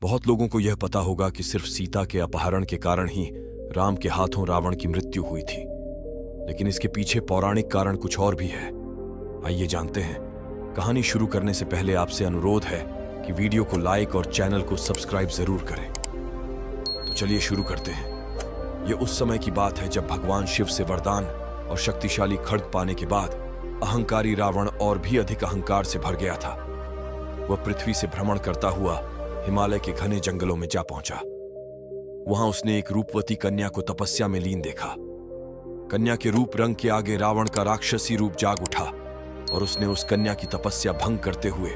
बहुत लोगों को यह पता होगा कि सिर्फ सीता के अपहरण के कारण ही राम के हाथों रावण की मृत्यु हुई थी, लेकिन इसके पीछे पौराणिक कारण कुछ और भी है। आइए जानते हैं। कहानी शुरू करने से पहले आपसे अनुरोध है कि वीडियो को लाइक और चैनल को सब्सक्राइब जरूर करें। तो चलिए शुरू करते हैं। यह उस समय की बात है जब भगवान शिव से वरदान और शक्तिशाली खड्ग पाने के बाद अहंकारी रावण और भी अधिक अहंकार से भर गया था। वह पृथ्वी से भ्रमण करता हुआ हिमालय के घने जंगलों में जा पहुंचा। वहां उसने एक रूपवती कन्या को तपस्या में लीन देखा। कन्या के रूप रंग के आगे रावण का राक्षसी रूप जाग उठा और उसने उस कन्या की तपस्या भंग करते हुए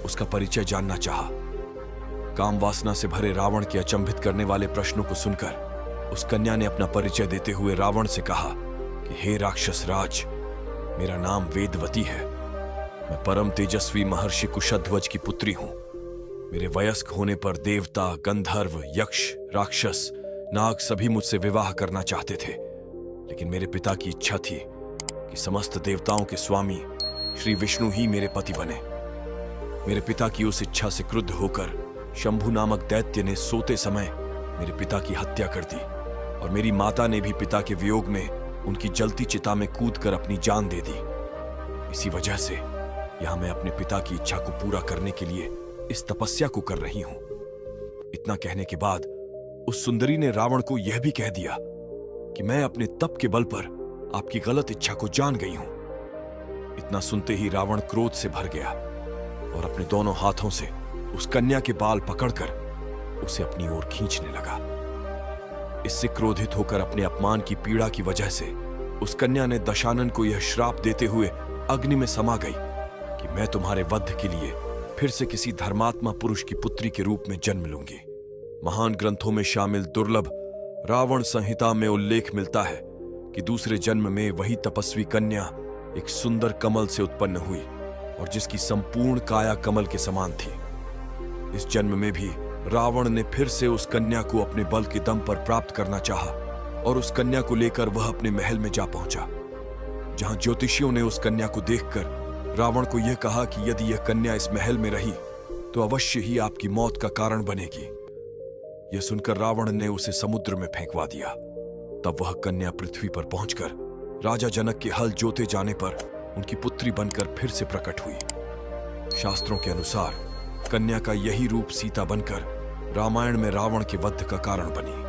उसका परिचय जानना चाहा। काम वासना से भरे रावण के अचंभित करने वाले प्रश्नों को सुनकर उस कन्या ने अपना परिचय देते हुए रावण से कहा कि हे राक्षस राज, मेरा नाम वेदवती है। मैं परम तेजस्वी महर्षि कुशध्वज की पुत्री हूं। मेरे वयस्क होने पर देवता, गंधर्व, यक्ष, राक्षस, नाग सभी मुझसे विवाह करना चाहते थे, लेकिन मेरे पिता की इच्छा थी कि समस्त देवताओं के स्वामी श्री विष्णु ही मेरे पति बने। मेरे पिता की उस इच्छा से क्रुद्ध होकर शंभु नामक दैत्य ने सोते समय मेरे पिता की हत्या कर दी और मेरी माता ने भी पिता के वियोग में उनकी जलती चिता में कूदकर अपनी जान दे दी। इसी वजह से यहां मैं अपने पिता की इच्छा को पूरा करने के लिए इस तपस्या को कर रही हूं। इतना कहने के बाद उस सुंदरी ने रावण को यह भी कह दिया कि मैं अपने तप के बल पर आपकी गलत इच्छा को जान गई हूं। इतना सुनते ही रावण क्रोध से भर गया और अपने दोनों हाथों से उस कन्या के बाल पकड़कर उसे अपनी ओर खींचने लगा। इससे क्रोधित होकर अपने अपमान की पीड़ा की वजह से उस कन्या ने दशानन को यह श्राप देते हुए अग्नि में समा गई कि मैं तुम्हारे वध के लिए फिर से किसी धर्मात्मा पुरुष की पुत्री के रूप में जन्म लूंगी। महान ग्रंथों में शामिल दुर्लभ रावण संहिता में उल्लेख मिलता है कि दूसरे जन्म में वही तपस्वी कन्या एक सुंदर कमल से उत्पन्न हुई और जिसकी संपूर्ण काया कमल के समान थी। इस जन्म में भी रावण ने फिर से उस कन्या को अपने बल के दम पर प्राप्त करना चाहा और उस कन्या को लेकर वह अपने महल में जा पहुंचा, जहां ज्योतिषियों ने उस कन्या को देखकर रावण को यह कहा कि यदि यह कन्या इस महल में रही तो अवश्य ही आपकी मौत का कारण बनेगी। यह सुनकर रावण ने उसे समुद्र में फेंकवा दिया। तब वह कन्या पृथ्वी पर पहुंचकर राजा जनक के हल जोते जाने पर उनकी पुत्री बनकर फिर से प्रकट हुई। शास्त्रों के अनुसार कन्या का यही रूप सीता बनकर रामायण में रावण के वध का कारण बनी।